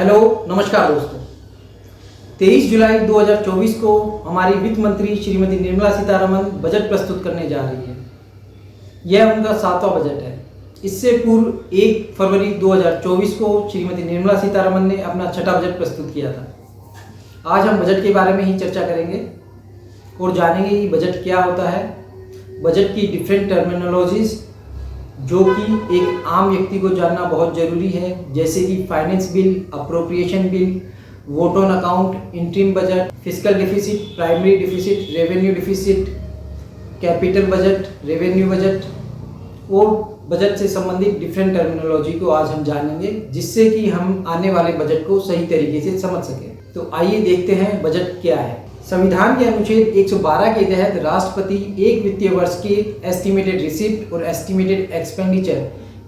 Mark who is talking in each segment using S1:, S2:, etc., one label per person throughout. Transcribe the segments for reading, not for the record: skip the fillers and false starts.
S1: Hello नमस्कार दोस्तों। 23 जुलाई 2024 को हमारी वित्त मंत्री श्रीमती निर्मला सीतारमण बजट प्रस्तुत करने जा रही है। यह उनका 7वां बजट है। इससे पूर्व 1 फरवरी 2024 को श्रीमती निर्मला सीतारमण ने अपना 6वां बजट प्रस्तुत किया था। आज हम बजट के बारे में ही चर्चा करेंगे और जानेंगे कि बजट क्या होता है, बजट की डिफरेंट टर्मिनोलॉजीज जो कि एक आम व्यक्ति को जानना बहुत ज़रूरी है, जैसे कि finance bill, appropriation bill, vote on account, interim budget, fiscal deficit, primary deficit, revenue deficit, capital budget, revenue budget और बजट से संबंधित डिफरेंट टर्मिनोलॉजी को आज हम जानेंगे, जिससे कि हम आने वाले बजट को सही तरीके से समझ सकें। तो आइए देखते हैं बजट क्या है। संविधान के अनुच्छेद 112 के तहत राष्ट्रपति एक वित्तीय वर्ष के एस्टिमेटेड रिसिप्ट और एस्टिमेटेड एक्सपेंडिचर,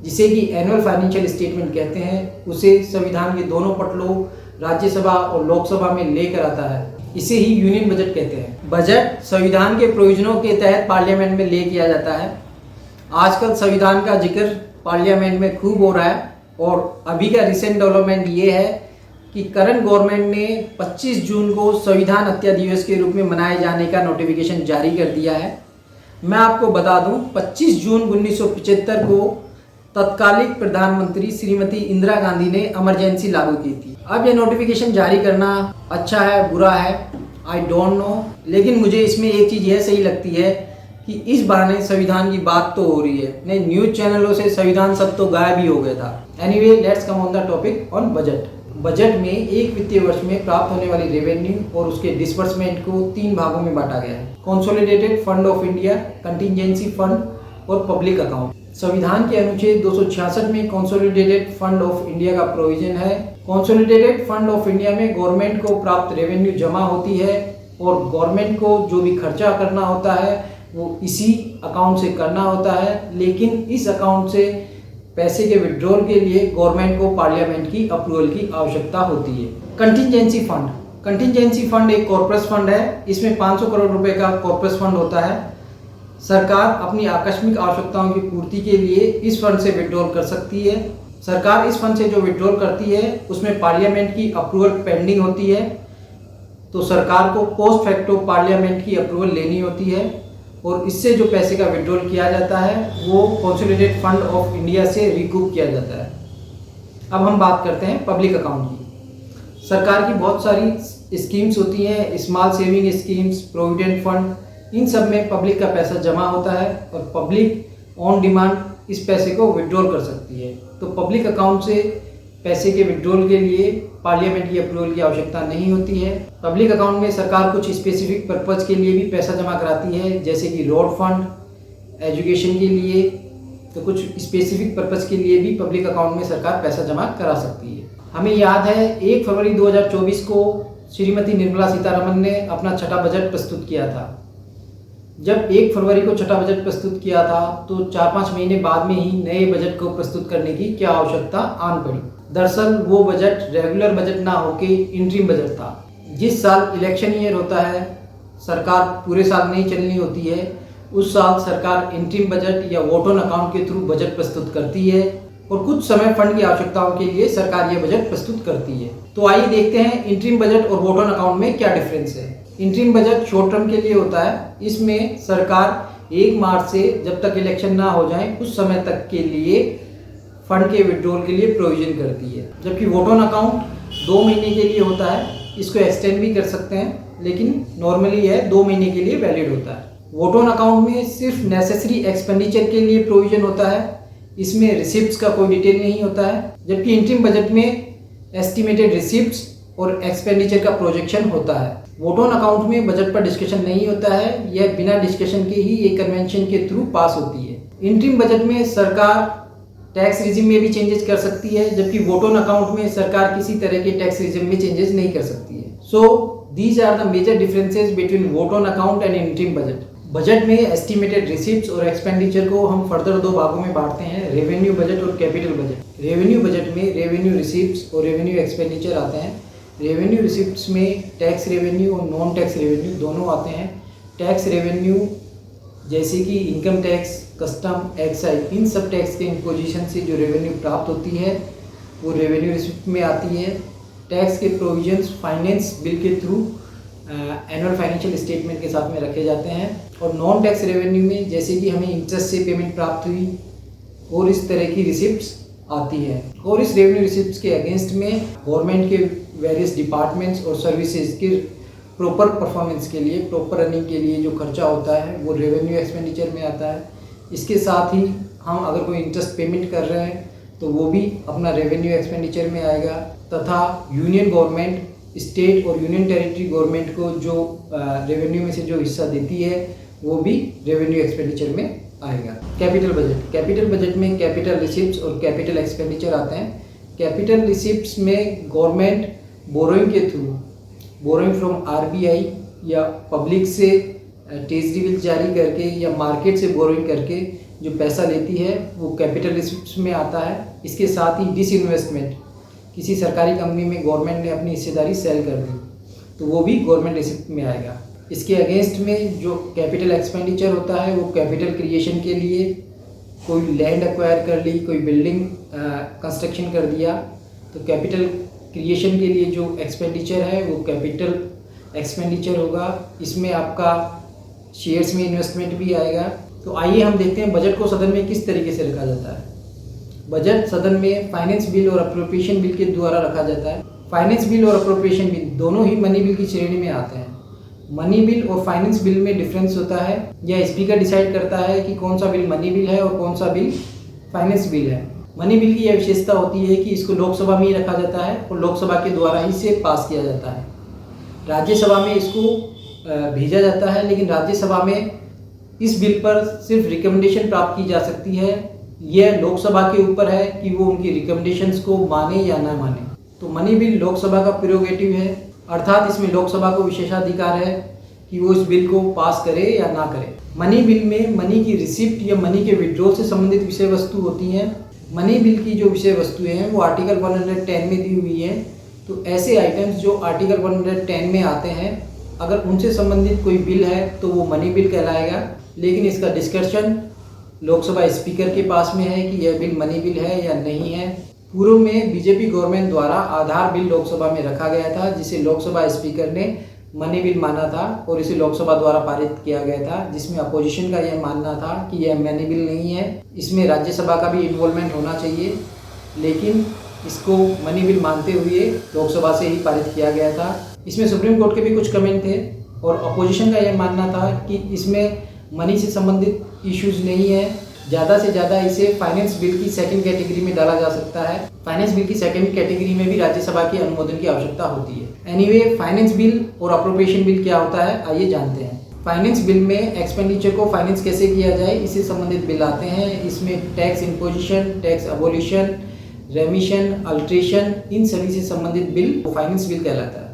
S1: जिसे कि एनुअल फाइनेंशियल स्टेटमेंट कहते हैं, उसे संविधान के दोनों पटलों राज्यसभा और लोकसभा में लेकर आता है। इसे ही यूनियन बजट कहते हैं। बजट संविधान के प्रोविजनों के तहत पार्लियामेंट में ले किया जाता है। आजकल संविधान का जिक्र पार्लियामेंट में खूब हो रहा है और अभी का रिसेंट डेवलपमेंट ये है कि करंट गवर्नमेंट ने 25 जून को संविधान हत्या दिवस के रूप में मनाए जाने का नोटिफिकेशन जारी कर दिया है। मैं आपको बता दूं, 25 जून 1975 को तत्कालीन प्रधानमंत्री श्रीमती इंदिरा गांधी ने इमरजेंसी लागू की थी। अब ये नोटिफिकेशन जारी करना अच्छा है बुरा है, आई डोंट नो, लेकिन मुझे इसमें एक चीज़ यह सही लगती है कि इस बहाने संविधान की बात तो हो रही है। नहीं, न्यूज़ चैनलों से संविधान सब तो गायब ही हो गया था। Anyway, let's come on the topic on budget. Budget में एक वित्तीय वर्ष में प्राप्त होने वाली रेवेन्यू और उसके डिसबर्समेंट को 3 भागों में बांटा गया है: consolidated fund of India, contingency fund और पब्लिक अकाउंट। संविधान के अनुच्छेद 266 में कंसोलिडेटेड फंड ऑफ इंडिया का प्रोविजन है। कंसोलिडेटेड फंड ऑफ इंडिया में गवर्नमेंट को प्राप्त रेवेन्यू जमा होती है और गवर्नमेंट को जो भी खर्चा करना होता है वो इसी अकाउंट से करना होता है, लेकिन इस अकाउंट से पैसे के विड्रॉल के लिए गवर्नमेंट को पार्लियामेंट की अप्रूवल की आवश्यकता होती है। कंटिजेंसी फंड एक कॉर्पस फंड है। इसमें 500 करोड़ रुपए का कॉर्पस फंड होता है। सरकार अपनी आकस्मिक आवश्यकताओं की पूर्ति के लिए इस फंड से विड्रॉल कर सकती है। सरकार इस फंड से जो विड्रॉल करती है उसमें पार्लियामेंट की अप्रूवल पेंडिंग होती है, तो सरकार को पोस्ट फैक्टो पार्लियामेंट की अप्रूवल लेनी होती है और इससे जो पैसे का विड्रॉल किया जाता है वो कंसोलिडेटेड फंड ऑफ इंडिया से रिकूप किया जाता है। अब हम बात करते हैं पब्लिक अकाउंट की। सरकार की बहुत सारी स्कीम्स होती हैं, small saving schemes, provident fund, इन सब में पब्लिक का पैसा जमा होता है और पब्लिक ऑन डिमांड इस पैसे को विड्रॉल कर सकती है। तो पब्लिक अकाउंट से पैसे के विड्रॉल के लिए पार्लियामेंट की अप्रूवल की आवश्यकता नहीं होती है। पब्लिक अकाउंट में सरकार कुछ स्पेसिफिक पर्पज़ के लिए भी पैसा जमा कराती है, जैसे कि रोड फंड, एजुकेशन के लिए, तो कुछ स्पेसिफिक पर्पज़ के लिए भी पब्लिक अकाउंट में सरकार पैसा जमा करा सकती है। हमें याद है 1 फरवरी 2024 को श्रीमती निर्मला सीतारमण ने अपना 6वां बजट प्रस्तुत किया था। जब 1 फरवरी को 6वां बजट प्रस्तुत किया था तो 4-5 महीने बाद में ही नए बजट को प्रस्तुत करने की क्या आवश्यकता आन पड़ी। दरअसल वो बजट रेगुलर बजट ना होके इंटरिम बजट था। जिस साल इलेक्शन ईयर होता है, सरकार पूरे साल नहीं चलनी होती है, उस साल सरकार इंटरिम बजट या वोट ऑन अकाउंट के थ्रू बजट प्रस्तुत करती है और कुछ समय फंड की आवश्यकताओं के लिए सरकार ये बजट प्रस्तुत करती है। तो आइए देखते हैं इंटरिम बजट और वोट ऑन अकाउंट में क्या डिफरेंस है। इंटरिम बजट शॉर्ट टर्म के लिए होता है। इसमें सरकार 1 मार्च से जब तक इलेक्शन ना हो जाए कुछ समय तक के लिए फंड के विड्रॉल के लिए प्रोविजन करती है, जबकि वोट ऑन अकाउंट 2 महीने के लिए होता है। इसको एक्सटेंड भी कर सकते हैं, लेकिन नॉर्मली है 2 महीने के लिए वैलिड होता है। वोट ऑन अकाउंट में सिर्फ नेसेसरी एक्सपेंडिचर के लिए प्रोविजन होता है। इसमें रिसिप्ट्स का कोई डिटेल नहीं होता है, जबकि इंटरिम बजट में एस्टिमेटेड रिसिप्ट्स और एक्सपेंडिचर का प्रोजेक्शन होता है। वोट ऑन अकाउंट में बजट पर डिस्कशन नहीं होता है, यह बिना डिस्कशन के ही एक कन्वेंशन के थ्रू पास होती है। इंटरिम बजट में सरकार टैक्स रिजिम में भी चेंजेस कर सकती है, जबकि वोट ऑन अकाउंट में सरकार किसी तरह के टैक्स रिजिम में चेंजेस नहीं कर सकती है। So these are the major differences between vote on account and interim budget. Budget में एस्टिमेटेड रिसिप्ट्स और एक्सपेंडिचर को हम फर्दर 2 भागों में बांटते हैं: रेवेन्यू बजट और कैपिटल बजट। रेवेन्यू बजट में रेवेन्यू रिसिप्ट्स और रेवेन्यू एक्सपेंडिचर आते हैं। रेवेन्यू रिसिप्ट्स में टैक्स रेवेन्यू और नॉन टैक्स रेवेन्यू दोनों आते हैं। टैक्स रेवेन्यू जैसे कि इनकम टैक्स, कस्टम, एक्साइज, इन सब टैक्स के इम्पोजिशन से जो रेवेन्यू प्राप्त होती है वो रेवेन्यू रिसिप्ट में आती है। टैक्स के प्रोविजंस फाइनेंस बिल के थ्रू एनुअल फाइनेंशियल स्टेटमेंट के साथ में रखे जाते हैं। और नॉन टैक्स रेवेन्यू में जैसे कि हमें इंटरेस्ट से पेमेंट प्राप्त हुई और इस तरह की रिसिप्ट्स आती है, और इस रेवेन्यू रिसिप्ट्स के अगेंस्ट में गवर्नमेंट के वेरियस डिपार्टमेंट्स और सर्विसेज के प्रॉपर परफॉर्मेंस के लिए, प्रॉपर रनिंग के लिए जो खर्चा होता है वो रेवेन्यू एक्सपेंडिचर में आता है। इसके साथ ही हम अगर कोई इंटरेस्ट पेमेंट कर रहे हैं तो वो भी अपना रेवेन्यू एक्सपेंडिचर में आएगा, तथा यूनियन गवर्नमेंट, स्टेट और यूनियन टेरिटरी गवर्नमेंट को जो रेवेन्यू में से जो हिस्सा देती है वो भी रेवेन्यू एक्सपेंडिचर में आएगा। कैपिटल बजट में कैपिटल रिसिप्ट्स और कैपिटल एक्सपेंडिचर आते हैं। कैपिटल रिसिप्ट्स में गवर्नमेंट बोरोइंग के थ्रू, बोरोइंग फ्रॉम आरबीआई या पब्लिक से ट्रेजरी बिल जारी करके या मार्केट से बोरोइंग करके जो पैसा लेती है वो कैपिटल रिसिप्ट्स में आता है। इसके साथ ही डिसइन्वेस्टमेंट, किसी सरकारी कंपनी में गवर्नमेंट ने अपनी हिस्सेदारी सेल कर दी तो वो भी गवर्नमेंट रिसिप्ट में आएगा। इसके अगेंस्ट में जो कैपिटल एक्सपेंडिचर होता है वो कैपिटल क्रिएशन के लिए, कोई लैंड एक्वायर कर ली, कोई बिल्डिंग कंस्ट्रक्शन कर दिया, तो कैपिटल क्रिएशन के लिए जो एक्सपेंडिचर है वो कैपिटल एक्सपेंडिचर होगा। इसमें आपका शेयर्स में इन्वेस्टमेंट भी आएगा। तो आइए हम देखते हैं बजट को सदन में किस तरीके से रखा जाता है। बजट सदन में फाइनेंस बिल और अप्रोप्रिएशन बिल के द्वारा रखा जाता है। फाइनेंस बिल और अप्रोप्रिएशन बिल दोनों ही मनी बिल की श्रेणी में आते हैं। मनी बिल और फाइनेंस बिल में डिफरेंस होता है, या स्पीकर डिसाइड करता है कि कौन सा बिल मनी बिल है और कौन सा बिल फाइनेंस बिल है। मनी बिल की यह विशेषता होती है कि इसको लोकसभा में ही रखा जाता है और लोकसभा के द्वारा ही से पास किया जाता है। राज्यसभा में इसको भेजा जाता है, लेकिन राज्यसभा में इस बिल पर सिर्फ रिकमेंडेशन प्राप्त की जा सकती है। यह लोकसभा के ऊपर है कि वो उनकी रिकमेंडेशंस को माने या ना माने। तो मनी बिल लोकसभा का प्रेरोगेटिव है, अर्थात इसमें लोकसभा को विशेषाधिकार है कि वो इस बिल को पास करे या ना करे। मनी बिल में मनी की रिसिप्ट या मनी के विड्रॉल से संबंधित विषय वस्तु होती हैं। मनी बिल की जो विषय वस्तुएं हैं वो आर्टिकल 110 में दी हुई हैं। तो ऐसे आइटम्स जो आर्टिकल 110 में आते हैं, अगर उनसे संबंधित कोई बिल है तो वो मनी बिल कहलाएगा। लेकिन इसका डिस्कशन लोकसभा स्पीकर के पास में है कि यह बिल मनी बिल है या नहीं है। पूर्व में बीजेपी गवर्नमेंट द्वारा आधार बिल लोकसभा में रखा गया था, जिसे लोकसभा स्पीकर ने मनी बिल माना था और इसे लोकसभा द्वारा पारित किया गया था, जिसमें अपोजिशन का यह मानना था कि यह मनी बिल नहीं है, इसमें राज्यसभा का भी इन्वॉल्वमेंट होना चाहिए। लेकिन इसको मनी बिल मानते हुए लोकसभा से ही पारित किया गया था। इसमें सुप्रीम कोर्ट के भी कुछ कमेंट थे और अपोजिशन का यह मानना था कि इसमें मनी से संबंधित इश्यूज नहीं है, ज़्यादा से ज़्यादा इसे फाइनेंस बिल की सेकंड कैटेगरी में डाला जा सकता है। फाइनेंस बिल की सेकंड कैटेगरी में भी राज्यसभा के अनुमोदन की आवश्यकता होती है। एनीवे, फाइनेंस बिल और अप्रोप्रिएशन बिल क्या होता है, आइए जानते हैं। फाइनेंस बिल में एक्सपेंडिचर को फाइनेंस कैसे किया जाए इससे संबंधित बिल आते हैं। इसमें tax imposition, tax abolition, remission, alteration, इन सभी से संबंधित बिल फाइनेंस बिल कहलाता है।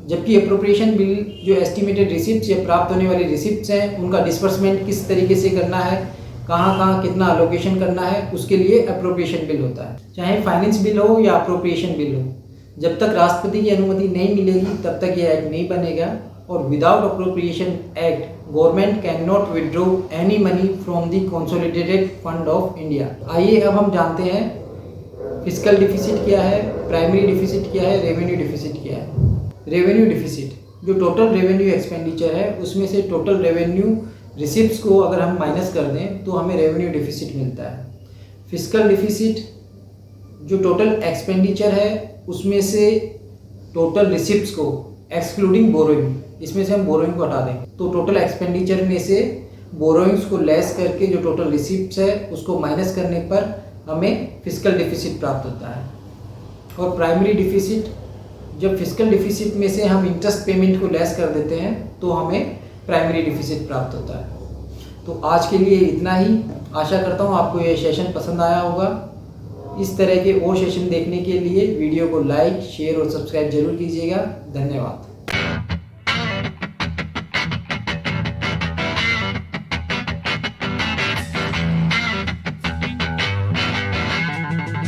S1: जबकि अप्रोप्रिएशन बिल जो एस्टिमेटेड रिसिप्ट्स या प्राप्त होने वाली रिसिप्ट्स हैं उनका डिस्बर्समेंट किस तरीके से करना है, कहाँ कितना अलोकेशन करना है, उसके लिए अप्रोप्रिएशन बिल होता है। चाहे फाइनेंस बिल हो या अप्रोप्रिएशन बिल हो, जब तक राष्ट्रपति की अनुमति नहीं मिलेगी तब तक यह एक्ट नहीं बनेगा। और without appropriation act government can not withdraw any money from the consolidated fund of India. आइए अब हम जानते हैं फिस्कल डिफिसिट क्या है, प्राइमरी डिफिसिट क्या है, रेवेन्यू डिफिसिट क्या है। रेवेन्यू डिफिसिट जो टोटल रेवेन्यू एक्सपेंडिचर है उसमें से टोटल रेवेन्यू रिसिप्ट्स को अगर हम माइनस कर दें तो हमें रेवेन्यू डिफिसिट मिलता है। फिस्कल डिफिसिट जो टोटल एक्सपेंडिचर है उसमें से टोटल रिसिप्ट्स को एक्सक्लूडिंग बोरोइंग, इसमें से हम बोरोइंग को हटा दें तो टोटल एक्सपेंडिचर में से बोरोइंग्स को लेस करके जो टोटल रिसिप्ट्स है उसको माइनस करने पर हमें फिस्कल डिफिसिट प्राप्त होता है। और प्राइमरी डिफिसिट, जब फिस्कल डिफिसिट में से हम इंटरेस्ट पेमेंट को लेस कर देते हैं तो हमें प्राइमरी डिफिसिट प्राप्त होता है। तो आज के लिए इतना ही। आशा करता हूँ आपको यह सेशन पसंद आया होगा। इस तरह के और सेशन देखने के लिए वीडियो को लाइक, शेयर और सब्सक्राइब जरूर कीजिएगा। धन्यवाद।